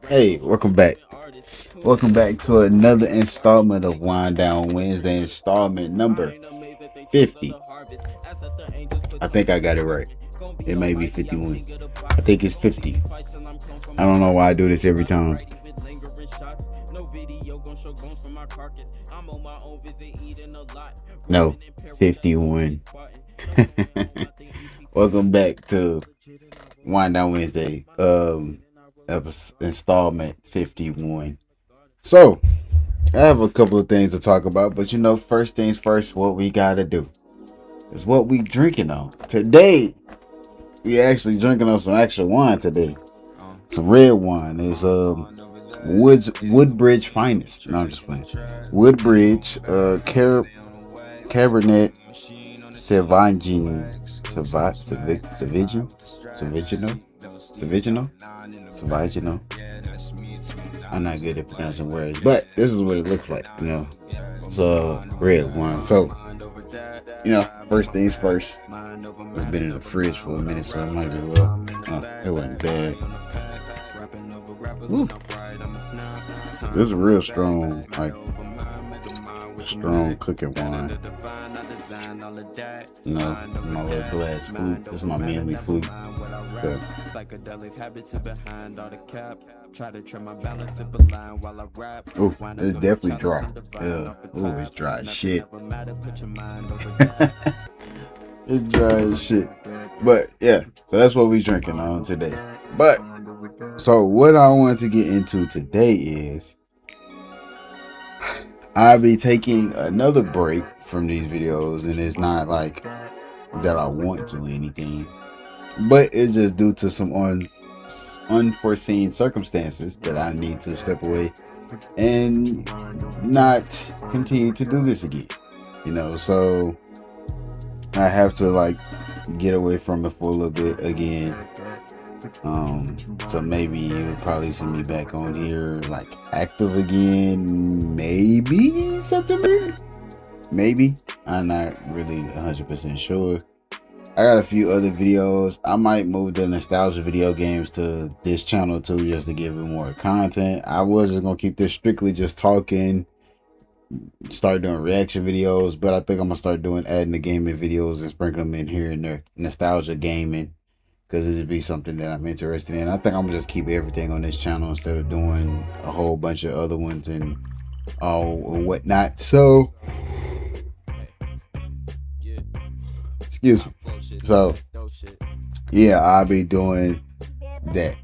Hey, welcome back. Welcome back to another installment of Wind Down Wednesday, installment number 50. I think I got it right. It may be 51. I think it's 50. I don't know why I do this every time. No, 51. Welcome back to Wind Down Wednesday, installment 51. So, I have a couple of things to talk about, but first things first, what we gotta do is what we drinking on. Today, we actually drinking on some actual wine today. Some red wine. It's Woodbridge Finest. No, I'm just playing. Woodbridge, Cabernet Sauvignon. I'm not good at pronouncing words, but this is what it looks like, It's red wine. So, first things first. It's been in the fridge for a minute, so it might be a little. It wasn't bad. Ooh. This is real strong, strong cooking wine. My little glass flute. This is my manly flute. Okay. Ooh, it's definitely dry. Ooh, it's dry as shit. It's dry as shit. But yeah, so that's what we drinking on today. But so what I want to get into today is I'll be taking another break from these videos, and it's not like that I want to or anything, but it's just due to some unforeseen circumstances that I need to step away and not continue to do this again. So I have to get away from it for a little bit again. So maybe you'll probably see me back on here active again, maybe September, maybe. I'm not really 100% sure. I got a few other videos. I might move the nostalgia video games to this channel too, just to give it more content. I was just gonna keep this strictly just talking, start doing reaction videos, but I think I'm gonna adding the gaming videos and sprinkle them in here and there, nostalgia gaming, because it'd be something that I'm interested in. I think I'm gonna just keep everything on this channel instead of doing a whole bunch of other ones and whatnot. So, excuse me. So, yeah, I'll be doing that.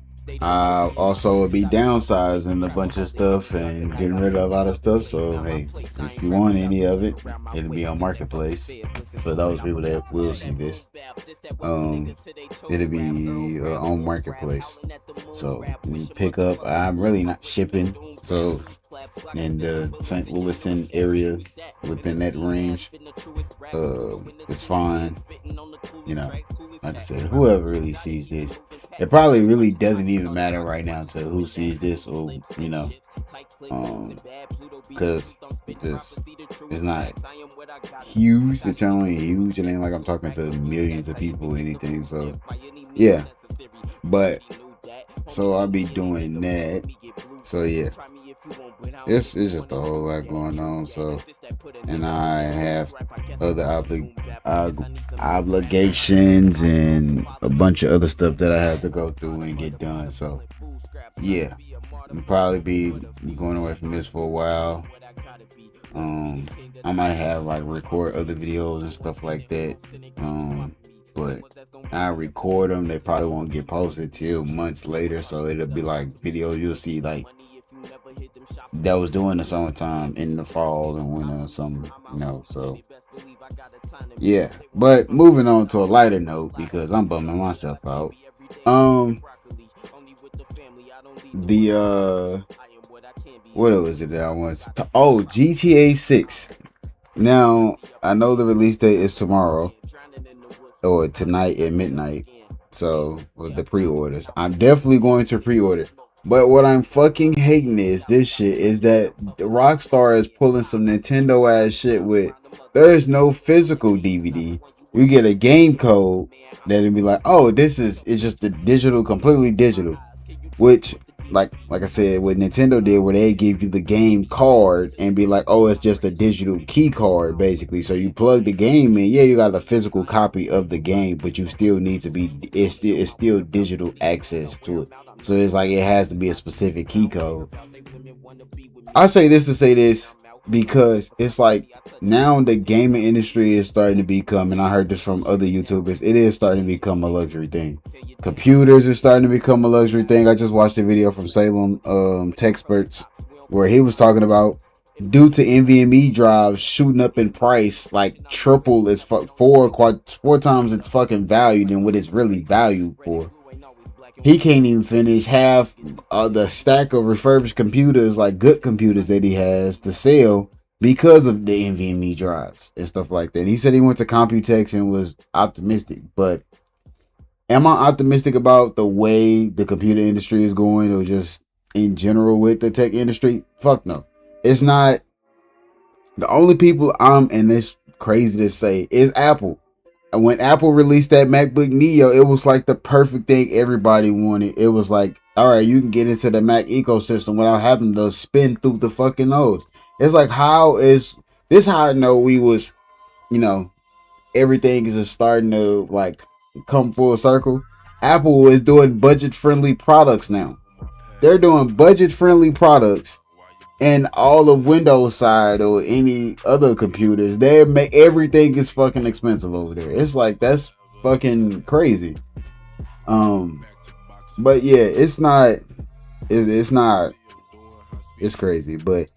I also will be downsizing a bunch of stuff and getting rid of a lot of stuff. So, hey, if you want any of it, it'll be on Marketplace. For those people that will see this, it'll be on Marketplace. So, you pick up. I'm really not shipping. So, in the St. Louis area, within that range, it's fine. Like I said, whoever really sees this, it probably really doesn't even matter right now to who sees this, or because it's not huge. The channel ain't huge. It ain't like I'm talking to millions of people or anything. So yeah, but so I'll be doing that. So yeah, it's just a whole lot going on. So, and I have other obligations and a bunch of other stuff that I have to go through and get done. So yeah, I'll probably be going away from this for a while. I might have record other videos and stuff like that. But I record them, they probably won't get posted till months later, so it'll be videos you'll see that was doing the summertime, in the fall and winter or something, so yeah. But moving on to a lighter note, because I'm bumming myself out. What was it that I wanted to GTA 6. Now, I know the release date is tomorrow, or tonight at midnight. So, with the pre-orders, I'm definitely going to pre-order. But what I'm fucking hating is this shit is that Rockstar is pulling some Nintendo ass shit with there's no physical DVD. You get a game code that'll be like, oh, it's just the digital, completely digital. Which, like I said, what Nintendo did, where they give you the game card and be like, oh, it's just a digital key card, basically. So you plug the game in, yeah, you got a physical copy of the game, but you still need to be, it's still digital access to it. So it's like it has to be a specific key code. I say this to say this because it's like now the gaming industry is starting to become, and I heard this from other YouTubers, it is starting to become a luxury thing. Computers are starting to become a luxury thing. I just watched a video from Salem Techsperts where he was talking about, due to NVMe drives shooting up in price like triple as four times its fucking value than what it's really valued for. He can't even finish half the stack of refurbished computers, like good computers that he has to sell because of the NVMe drives and stuff like that. He said he went to Computex and was optimistic, but am I optimistic about the way the computer industry is going, or just in general with the tech industry? Fuck no. It's not. The only people and it's crazy to say, is Apple. And when Apple released that MacBook Neo, it was like the perfect thing everybody wanted. It was like, all right, you can get into the Mac ecosystem without having to spin through the fucking nose. It's like, how is this? How I know we was, everything is just starting to like come full circle. Apple is doing budget-friendly products now. They're doing budget-friendly products. And all of Windows side or any other computers, they make everything is fucking expensive over there. It's like, that's fucking crazy. But yeah, it's crazy. But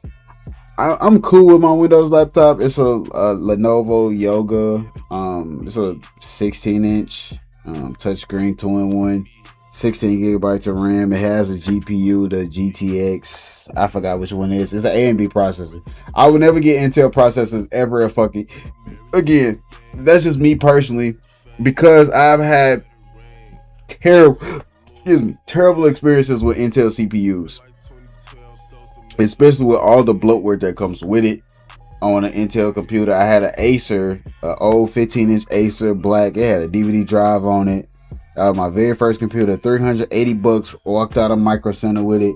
I'm cool with my Windows laptop. It's a Lenovo Yoga. It's a 16-inch touchscreen 2-in-1. 16 gigabytes of RAM. It has a GPU, the GTX. I forgot which one it is. It's an AMD processor. I would never get Intel processors ever. Again, that's just me personally, because I've had terrible experiences with Intel CPUs, especially with all the bloatware that comes with it on an Intel computer. I had an Acer, an old 15-inch Acer black. It had a DVD drive on it. That was my very first computer. $380. Walked out of Micro Center with it.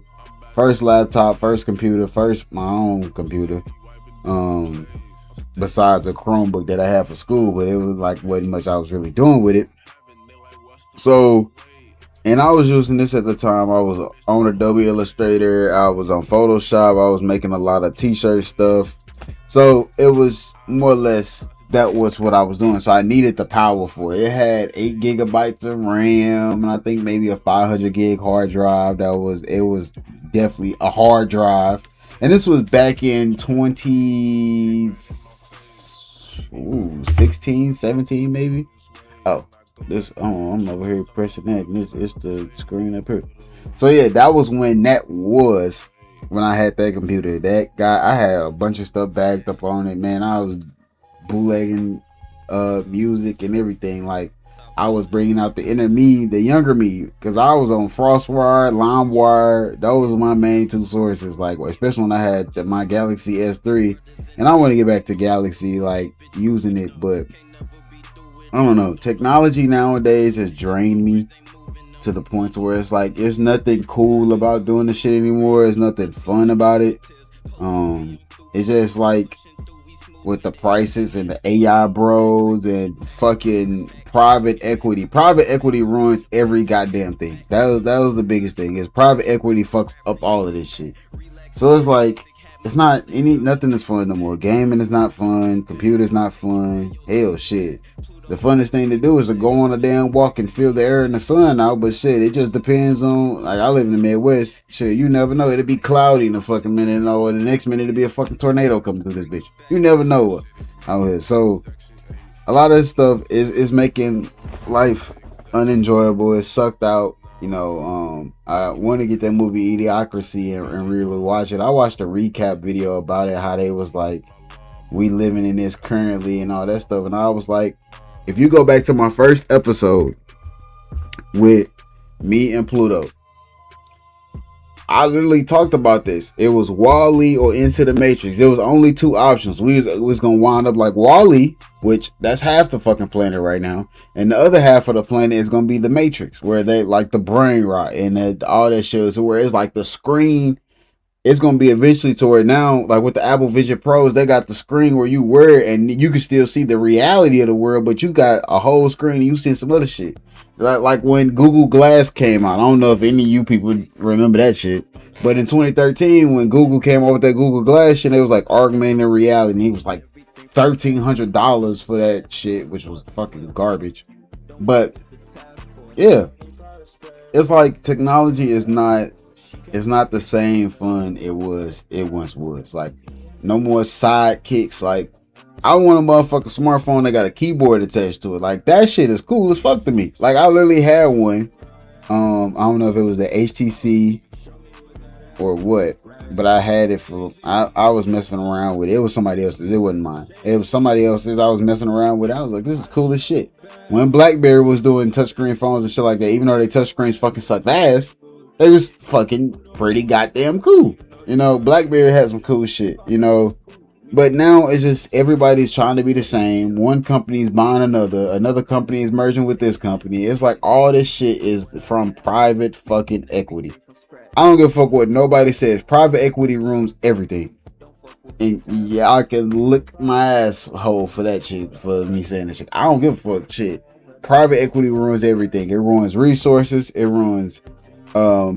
First laptop, first computer, first my own computer. Besides a Chromebook that I had for school, but it was like wasn't much I was really doing with it. So, and I was using this at the time. I was on Adobe Illustrator. I was on Photoshop. I was making a lot of t-shirt stuff. So it was more or less, that was what I was doing. So I needed the power for it. It had 8 gigabytes of RAM, and I think maybe a 500 gig hard drive. It was definitely a hard drive. And this was back in 2016, 17 maybe. I'm over here pressing that. This is the screen up here. So yeah, that was when I had that computer. That guy, I had a bunch of stuff bagged up on it, man. I was bootlegging music and everything. Like, I was bringing out the inner me, the younger me, because I was on FrostWire, LimeWire. Those were my main two sources. Like, especially when I had my Galaxy S3, and I want to get back to Galaxy, like using it, but I don't know. Technology nowadays has drained me to the point where it's like there's nothing cool about doing the shit anymore. There's nothing fun about it. It's just like with the prices and the AI bros and fucking private equity. Private equity ruins every goddamn thing. That was the biggest thing, is private equity fucks up all of this shit. So it's like, it's not nothing is fun no more. Gaming is not fun. Computer's not fun. Hell, shit. The funnest thing to do is to go on a damn walk and feel the air and the sun out. But shit, it just depends on, like, I live in the Midwest. Shit, you never know. It'll be cloudy in a fucking minute, or the next minute it'll be a fucking tornado coming through this bitch. You never know out here. So a lot of this stuff is making life unenjoyable. It's sucked out. I want to get that movie Idiocracy and really watch it. I watched a recap video about it, how they was like, we living in this currently and all that stuff. And I was like, if you go back to my first episode with me and Pluto, I literally talked about this. It was Wall-E or Into the Matrix. There was only two options. We was gonna wind up like Wall-E, which that's half the fucking planet right now, and the other half of the planet is gonna be the Matrix, where they like the brain rot and all that shit. So where it's like the screen. It's gonna be eventually to where now, like with the Apple Vision Pros, they got the screen where you wear it and you can still see the reality of the world, but you got a whole screen and you see some other shit. Like when Google Glass came out. I don't know if any of you people remember that shit, but in 2013 when Google came out with that Google Glass shit, it was like augmented reality, and it was like $1,300 for that shit, which was fucking garbage. But yeah, it's like technology is not. It's not the same fun it once was. Like, no more sidekicks. Like, I want a motherfucking smartphone that got a keyboard attached to it. Like, that shit is cool as fuck to me. Like, I literally had one. I don't know if it was the HTC or what, but I had it for. I was messing around with it. It was somebody else's. It wasn't mine. It was somebody else's. I was messing around with it. I was like, this is cool as shit. When BlackBerry was doing touchscreen phones and shit like that, even though they touchscreens fucking sucked ass, they was fucking pretty goddamn cool. You know, BlackBerry had some cool shit, you know. But now it's just everybody's trying to be the same. One company's buying another company is merging with this company. It's like all this shit is from private fucking equity. I don't give a fuck what nobody says. Private equity ruins everything. And yeah, I can lick my asshole for that shit, for me saying that shit. I don't give a fuck shit. Private equity ruins everything. It ruins resources. It ruins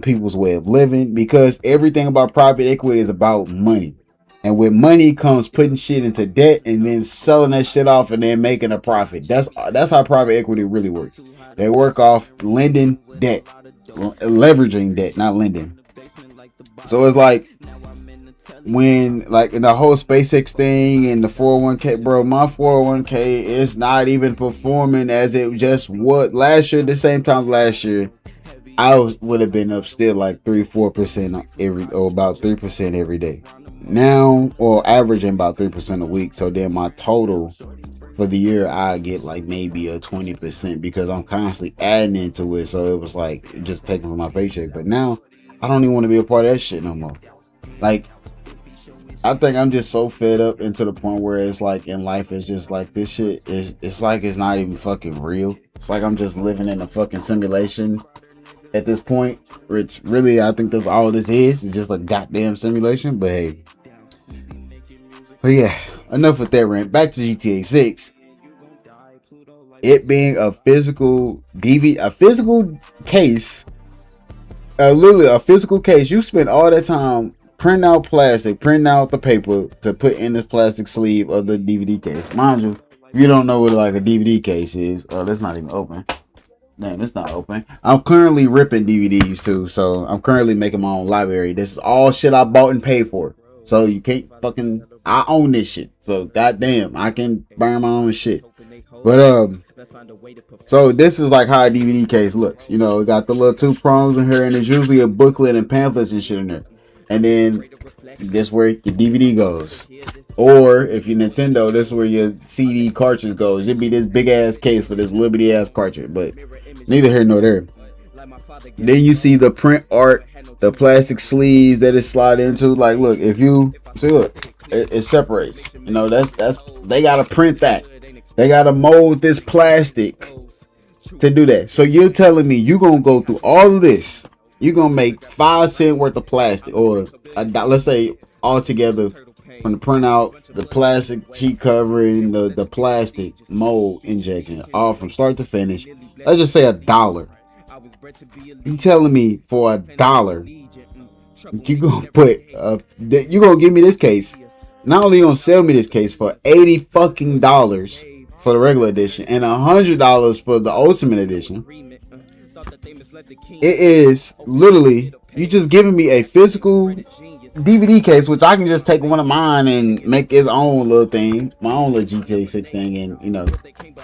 people's way of living, because everything about private equity is about money, and with money comes putting shit into debt and then selling that shit off and then making a profit. That's how private equity really works. They work off lending debt, leveraging debt, not lending. So it's like when, like in the whole SpaceX thing and the 401k, bro, my 401k is not even performing as it just was last year. The same time last year, I would have been up still like 3-4% every, or about 3% every day. Now, or averaging about 3% a week. So then my total for the year, I get like maybe a 20% because I'm constantly adding into it. So it was like just taking from my paycheck. But now I don't even want to be a part of that shit no more. Like, I think I'm just so fed up, into the point where it's like in life, it's just like this shit is, it's like it's not even fucking real. It's like I'm just living in a fucking simulation at this point, which really I think that's all this is. It's just a goddamn simulation. But hey, but yeah, enough with that rant. Back to GTA 6. It being a physical a physical case, literally a physical case. You spend all that time printing out plastic, printing out the paper to put in this plastic sleeve of the DVD case. Mind you, if you don't know what like a DVD case is, that's not even open. Damn, it's not open. I'm currently ripping DVDs too, so I'm currently making my own library. This is all shit I bought and paid for. So you can't fucking, I own this shit. So goddamn, I can burn my own shit. But so this is like how a DVD case looks. You know, it got the little two prongs in here, and there's usually a booklet and pamphlets and shit in there. And then this where the DVD goes. Or if you're Nintendo, this is where your CD cartridge goes. It'd be this big ass case for this Liberty ass cartridge, but neither here nor there. Then you see the print art, the plastic sleeves that it slide into. Like, look, if you see, look, it separates. You know, that's they gotta print that. They gotta mold this plastic to do that. So you're telling me you gonna go through all of this? You're gonna make 5 cents worth of plastic, or let's say altogether, from the printout, the plastic sheet covering, the plastic mold injection, all from start to finish. Let's just say $1. You telling me for $1 you gonna put you gonna give me this case? Not only you gonna sell me this case for $80 fucking for the regular edition and $100 for the ultimate edition. It is literally, you just giving me a physical DVD case, which I can just take one of mine and make its own little thing, my own little GTA 6 thing, and you know,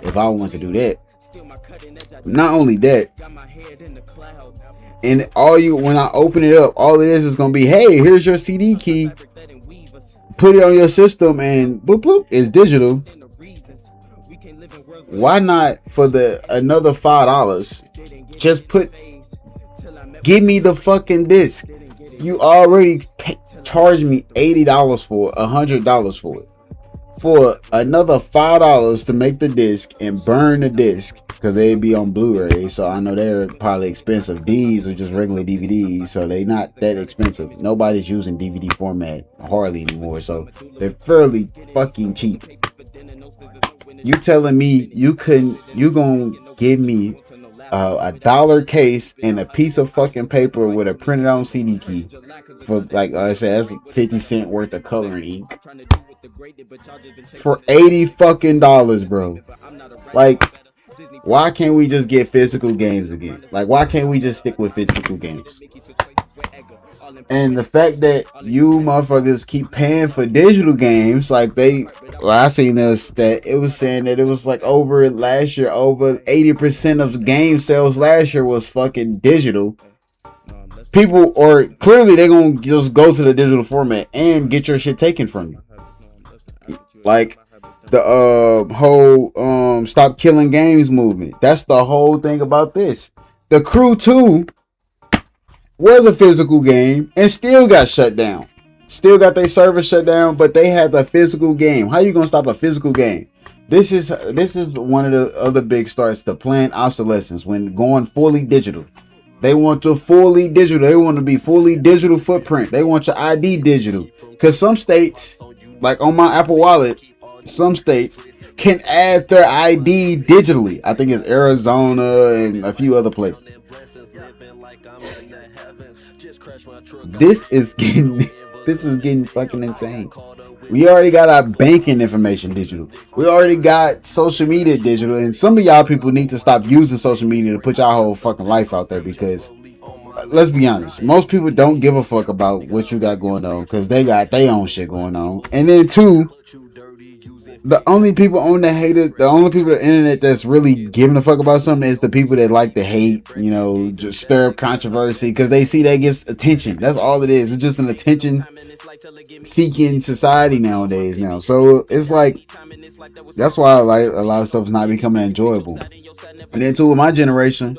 if I want to do that. Not only that, and when I open it up, all it is gonna be, hey, here's your CD key, put it on your system, and bloop bloop, it's digital. Why not for another $5? Just give me the fucking disc. You already charged me $80 for it, $100 for it. For another $5 to make the disc and burn the disc, because they'd be on Blu-ray, so I know they're probably expensive. These are just regular DVDs, so they're not that expensive. Nobody's using DVD format hardly anymore, so they're fairly fucking cheap. You telling me you gonna give me a dollar case and a piece of fucking paper with a printed on CD key for, like I said, that's 50 cents worth of coloring ink for $80 fucking dollars, bro? Like, why can't we just get physical games again? Like, why can't we just stick with physical games? And the fact that you motherfuckers keep paying for digital games, like I seen this, that it was saying that it was like over last year, over 80% of game sales last year was fucking digital. People, or clearly they're gonna just go to the digital format and get your shit taken from you. Like the whole stop killing games movement. That's the whole thing about this. The Crew 2 was a physical game and still got shut down. Still got their server shut down, but they had the physical game. How you gonna stop a physical game? This is one of the other big starts to planned obsolescence when going fully digital. They want to fully digital. They want to be fully digital footprint. They want your ID digital. Because some states, like on my Apple Wallet, some states can add their ID digitally. I think it's Arizona and a few other places. This is getting fucking insane. We already got our banking information digital. We already got social media digital, and some of y'all people need to stop using social media to put y'all whole fucking life out there, because let's be honest, most people don't give a fuck about what you got going on because they got their own shit going on. And then two, the only people on the internet that's really giving a fuck about something is the people that like to hate, you know, just stir up controversy because they see that gets attention. That's all it is. It's just an attention seeking society nowadays now. So it's like, that's why like a lot of stuff is not becoming enjoyable. And then two, with my generation,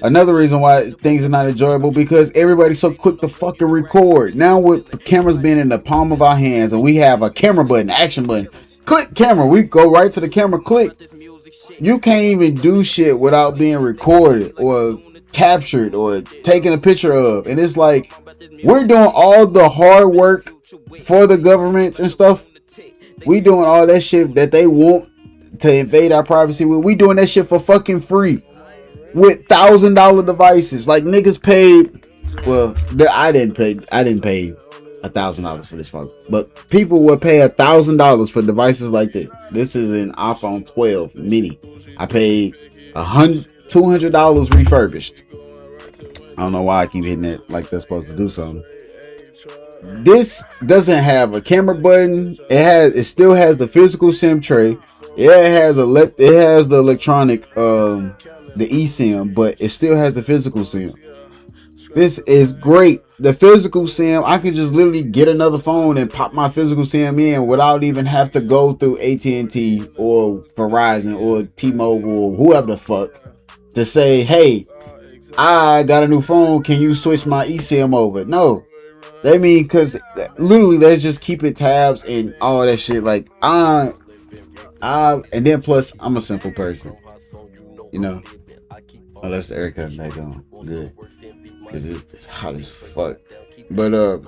another reason why things are not enjoyable, because everybody's so quick to fucking record. Now with the cameras being in the palm of our hands and we have a camera button, action button, click camera, we go right to the camera, click. You can't even do shit without being recorded or captured or taken a picture of. And it's like, we're doing all the hard work for the governments and stuff. We doing all that shit that they want to invade our privacy with. We doing that shit for fucking free with $1,000 devices. Like niggas paid, well, I didn't pay $1,000 for this phone, but people would pay $1,000 for devices like this. This is an iPhone 12 mini. I paid $200 refurbished. I don't know why I keep hitting it like they're supposed to do something. This doesn't have a camera button. It still has the physical SIM tray. Yeah, it has the electronic the eSIM, but it still has the physical SIM. This is great. The physical SIM, I can just literally get another phone and pop my physical SIM in without even have to go through AT&T or Verizon or T-Mobile or whoever the fuck to say, hey, I got a new phone, can you switch my eSIM over? No. They mean, because literally let's just keep it tabs and all that shit. Like, and then plus, I'm a simple person. You know? Oh, that's the air cutting back on. Good. Because it's hot as fuck. But,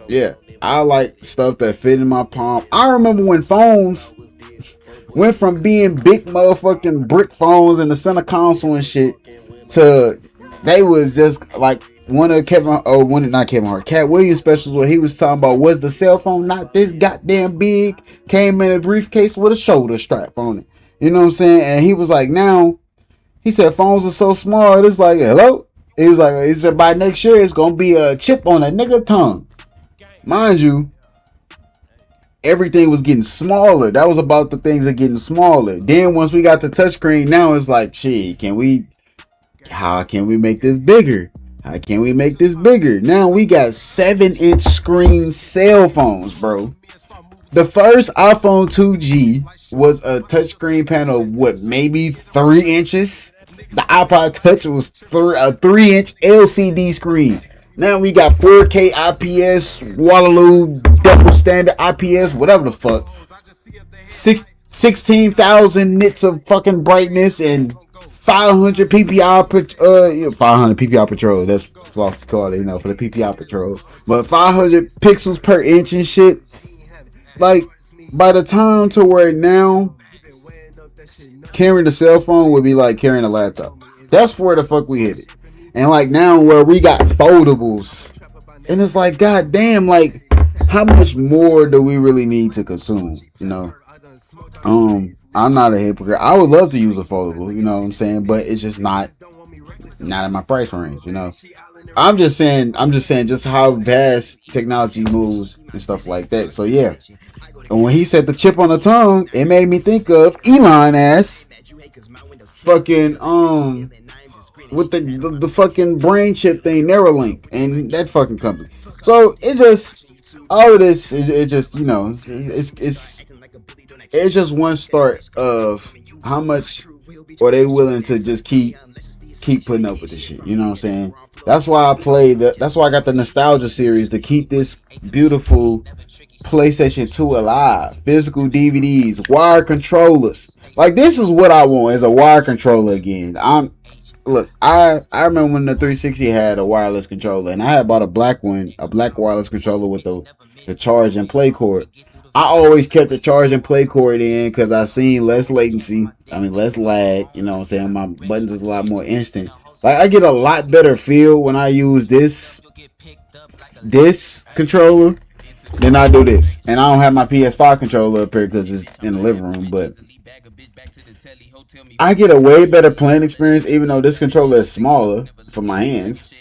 yeah. I like stuff that fit in my palm. I remember when phones went from being big motherfucking brick phones in the center console and shit to they was just like Cat Williams specials where he was talking about, was the cell phone not this goddamn big, came in a briefcase with a shoulder strap on it. You know what I'm saying? And he was like, now, he said phones are so small, it's like, hello? He said by next year it's gonna be a chip on a nigga tongue. Mind you, everything was getting smaller. That was about the things that getting smaller. Then once we got the touchscreen, now it's like, shit, how can we make this bigger? How can we make this bigger? Now we got 7-inch screen cell phones, bro. The first iPhone 2G was a touchscreen panel of what, maybe 3 inches? The iPod Touch was a 3-inch LCD screen. Now we got 4K IPS, Waterloo, double standard IPS, whatever the fuck. 16,000 nits of fucking brightness and 500 PPI per 500 PPI patrol. That's false to call it, for the PPI patrol. But 500 pixels per inch and shit. Like, by the time to where now carrying the cell phone would be like carrying a laptop. That's where the fuck we hit it. And like now where we got foldables. And it's like, god damn, like how much more do we really need to consume? I'm not a hypocrite. I would love to use a foldable, you know what I'm saying, but it's just not in my price range, I'm just saying just how vast technology moves and stuff like that. So yeah. And when he said the chip on the tongue, it made me think of Elon ass fucking with the fucking brain chip thing, Neuralink, and that fucking company. So it just all of this it just it's just one start of how much are they willing to just keep putting up with this shit. You know what I'm saying? That's why that's why I got the nostalgia series to keep this beautiful PlayStation 2 alive. Physical DVDs, wire controllers. Like this is what I want is a wire controller again. I remember when the 360 had a wireless controller, and I had bought a black wireless controller with the charge and play cord. I always kept the charge and play cord in because I seen less latency. Less lag. You know what I'm saying? My buttons is a lot more instant. Like I get a lot better feel when I use this controller than I do this. And I don't have my PS5 controller up here because it's in the living room, but I get a way better playing experience, even though this controller is smaller for my hands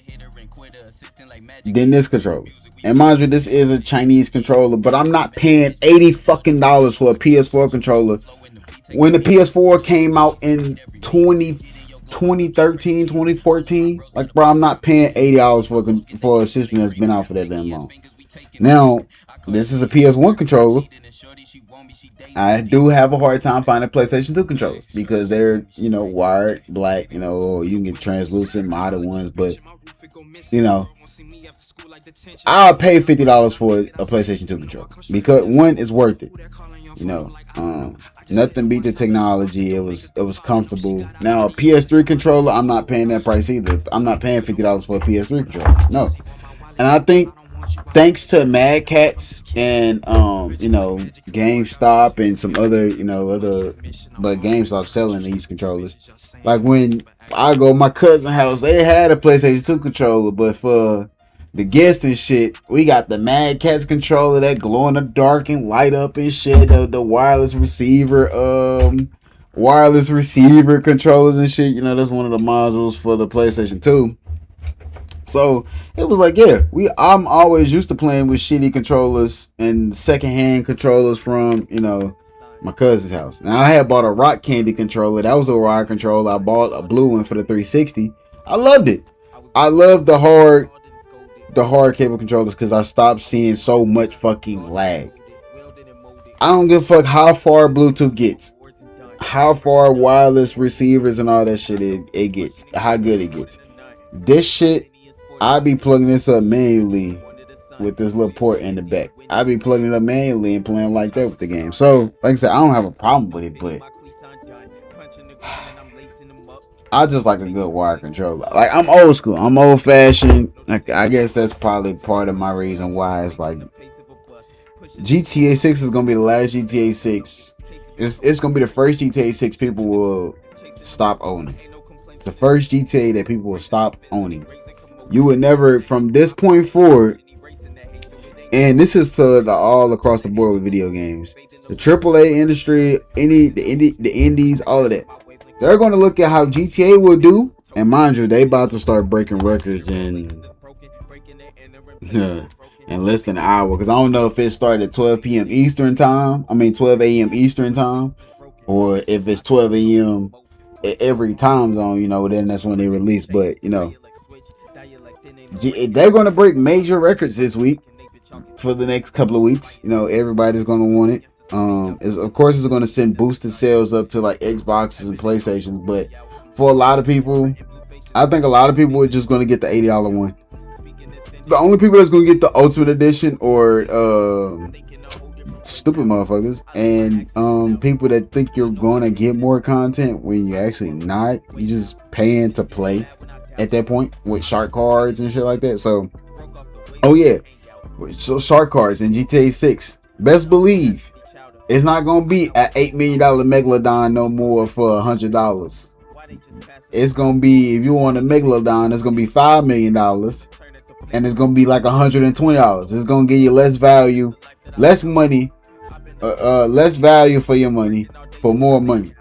than this controller. And mind you, this is a Chinese controller, but I'm not paying $80 fucking for a PS4 controller. When the PS4 came out in 2013, 2014, like bro, I'm not paying $80 for a system that's been out for that damn long. Now, this is a PS1 controller. I do have a hard time finding PlayStation 2 controllers because they're, wired black, or you can get translucent modded ones, but I'll pay $50 for a PlayStation 2 controller because one is worth it. Nothing beat the technology. It was comfortable. Now a PS3 controller, I'm not paying that price either. I'm not paying $50 for a PS3 controller. No. And I think thanks to Mad Cats and GameStop and some other but GameStop selling these controllers. Like when I go to my cousin's house, they had a PlayStation 2 controller, but for the guests and shit, we got the Mad Cats controller that glow in the dark and light up and shit. The wireless receiver controllers and shit. That's one of the modules for the PlayStation 2. So it was like, yeah, I'm always used to playing with shitty controllers and secondhand controllers from, my cousin's house. Now I had bought a Rock Candy controller. That was a wire controller. I bought a blue one for the 360. I loved it. I loved the hard cable controllers because I stopped seeing so much fucking lag. I don't give a fuck how far Bluetooth gets, how far wireless receivers and all that shit it gets, how good it gets. This shit, I be plugging this up manually with this little port in the back. I be plugging it up manually and playing like that with the game. So, like I said, I don't have a problem with it, but I just like a good wire controller. Like I'm old school. I'm old fashioned. Like, I guess that's probably part of my reason why it's like GTA 6 is gonna be the last GTA 6. It's gonna be the first GTA 6 people will stop owning. The first GTA that people will stop owning. You would never, from this point forward, and this is all across the board with video games, the AAA industry, the indies, all of that. They're going to look at how GTA will do, and mind you, they about to start breaking records in less than an hour. Because I don't know if it started at 12 p.m. Eastern time. 12 a.m. Eastern time, or if it's 12 a.m. every time zone. Then that's when they release. But they're going to break major records this week for the next couple of weeks. Everybody's going to want it. Of course it's going to send boosted sales up to like Xboxes and PlayStations, but for a lot of people, I think a lot of people are just going to get the $80 one. The only people that's gonna get the Ultimate Edition or stupid motherfuckers and people that think you're gonna get more content when you're actually not. You just paying to play at that point with shark cards and shit like that. So, oh yeah, so shark cards in GTA 6. Best believe it's not gonna be an $8 million Megalodon no more for $100. It's gonna be, if you want a Megalodon, it's gonna be $5 million, and it's gonna be like $120. It's gonna give you less value, less money, less value for your money for more money.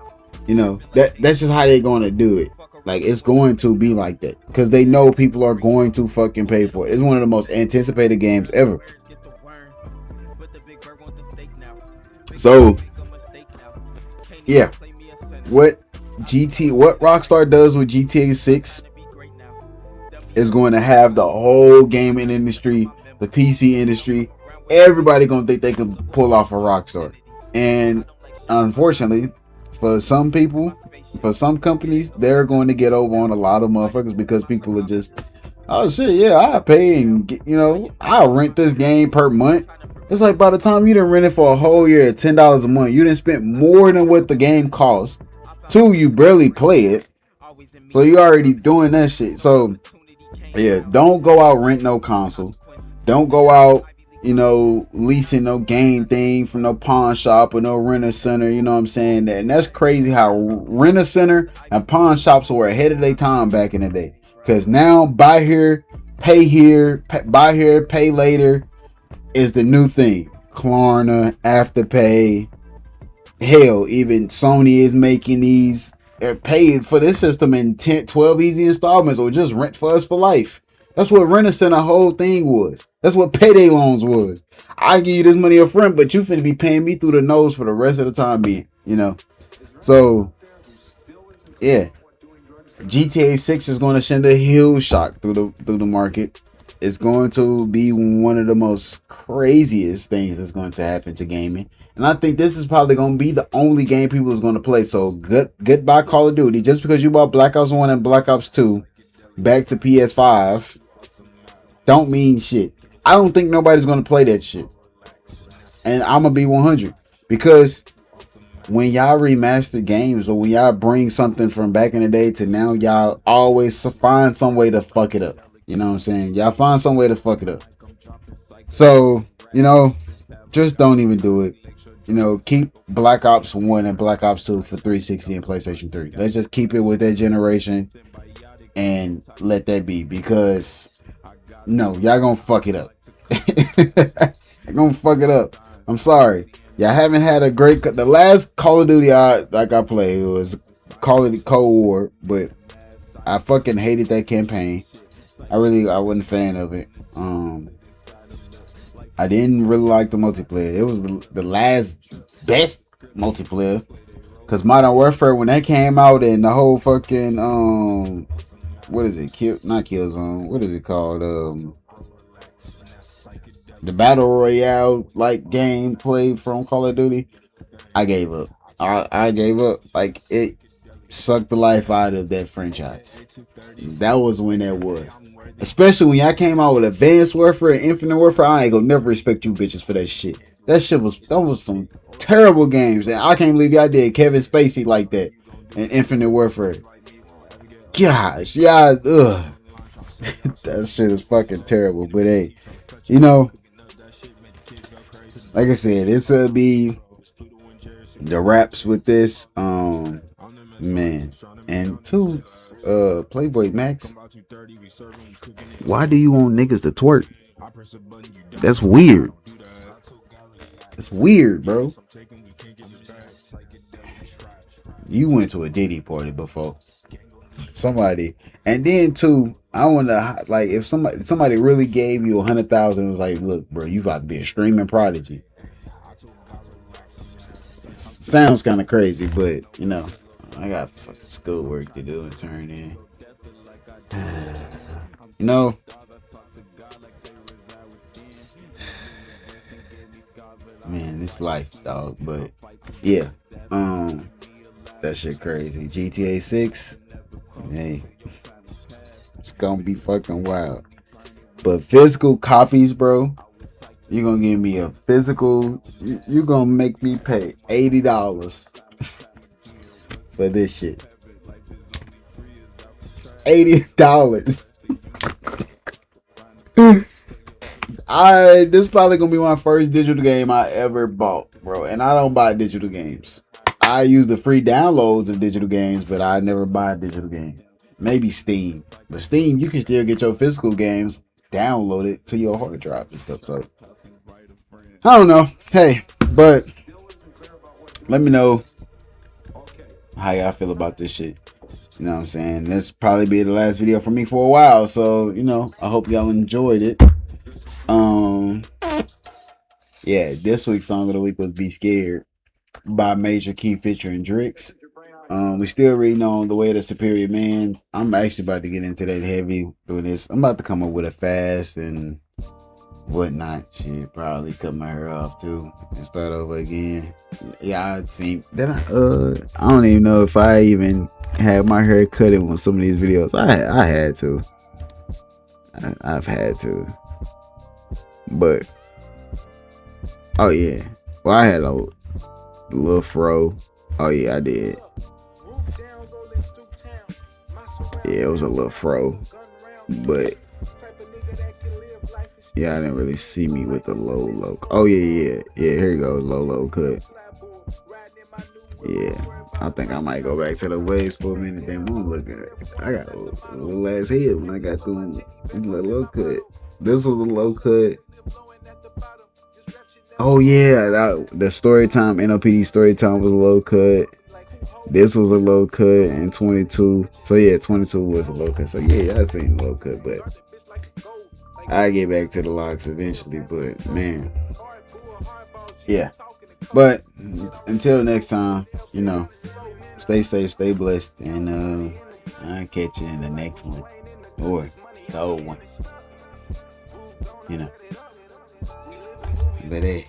You know, that's just how they're gonna do it. Like, it's going to be like that because they know people are going to fucking pay for it. It's one of the most anticipated games ever. So, yeah, what Rockstar does with GTA 6 is going to have the whole gaming industry, the PC industry, everybody gonna think they can pull off a Rockstar. And unfortunately, for some people, for some companies, they're going to get over on a lot of motherfuckers because people are just, oh shit, yeah, I pay and get, you know, I rent this game per month. It's like by the time you done rent it for a whole year at $10 a month, you done spent more than what the game cost. 2, you barely play it, so you already doing that shit. So yeah, don't go out rent no console. Don't go out, you know, leasing no game thing from no pawn shop or no renter center. You know what I'm saying? And that's crazy how renter center and pawn shops were ahead of their time back in the day. Because now buy here, buy here, pay later is the new thing. Klarna, Afterpay. Hell, even Sony is making these pay for this system in 10, 12 easy installments or just rent for us for life. That's what Rent-A-Center whole thing was. That's what payday loans was. I give you this money up front, but you finna be paying me through the nose for the rest of the time being, you know. So, yeah. GTA 6 is going to send a huge shock through the market. It's going to be one of the most craziest things that's going to happen to gaming. And I think this is probably going to be the only game people is going to play. So goodbye Call of Duty. Just because you bought Black Ops 1 and Black Ops 2 back to PS5 don't mean shit. I don't think nobody's going to play that shit. And I'm going to be 100. Because when y'all remaster games or when y'all bring something from back in the day to now, y'all always find some way to fuck it up. You know what I'm saying? Y'all find some way to fuck it up. So, you know, just don't even do it. You know, keep Black Ops 1 and Black Ops 2 for 360 and PlayStation 3. Let's just keep it with that generation and let that be. Because, no, y'all gonna fuck it up. You're gonna fuck it up. I'm sorry. Y'all haven't had a great... The last Call of Duty I played was Call of Duty Cold War. But I fucking hated that campaign. I wasn't a fan of it. I didn't really like the multiplayer. It was the last best multiplayer. Cause Modern Warfare, when that came out and the whole fucking what is it? Not Killzone. What is it called? The Battle Royale like gameplay from Call of Duty. I gave up. I gave up. Like, it sucked the life out of that franchise. That was when that was. Especially when y'all came out with Advanced Warfare and Infinite Warfare. I ain't gonna never respect you bitches for that shit. That was some terrible games. And I can't believe y'all did Kevin Spacey like that in Infinite Warfare. Gosh, yeah, ugh. That shit is fucking terrible. But hey, you know, like I said, this will be the raps with this. Man. And two, Playboy Max, why do you want niggas to twerk? That's weird. It's weird, bro. You went to a Diddy party before. Somebody. And then two, I wonder, like, if somebody really gave you 100,000 and was like, look, bro, you about to be a streaming prodigy. Sounds kind of crazy, but, you know, I got fucking schoolwork to do and turn in. You know, man, it's life, dog. But yeah, that shit crazy. GTA 6, hey, it's gonna be fucking wild. But physical copies, bro, you're gonna give me a physical. You're gonna make me pay $80 for this shit. $80. This probably gonna be my first digital game I ever bought, bro. And I don't buy digital games. I use the free downloads of digital games, but I never buy a digital game. Maybe Steam, but Steam you can still get your physical games downloaded to your hard drive and stuff. So I don't know. Hey, but let me know how y'all feel about this shit. You know what I'm saying? This probably be the last video for me for a while. So, you know, I hope y'all enjoyed it. Yeah, this week's song of the week was Be Scared by Major Key featuring Drixx. We still reading on The Way of the Superior Man. I'm actually about to get into that heavy doing this. I'm about to come up with a fast and whatnot. Shit, probably cut my hair off too and start over again. Yeah, I don't even know if I even had my hair cut in some of these videos. I had to. I've had to. But oh yeah. Well, I had a little fro. Oh yeah, I did. Yeah, it was a little fro. But yeah, I didn't really see me with the low. Oh yeah. Here you go, low cut. Yeah, I think I might go back to the waves for a minute. Then I'm looking at it. I got a little ass head when I got through the low cut. This was a low cut. Oh yeah, the story time, NOPD story time was a low cut. This was a low cut in 22. So yeah, 22 was a low cut. So yeah, I seen low cut, but I get back to the locks eventually. But man, yeah. But until next time, you know, stay safe, stay blessed, and I'll catch you in the next one or the old one. You know, but hey.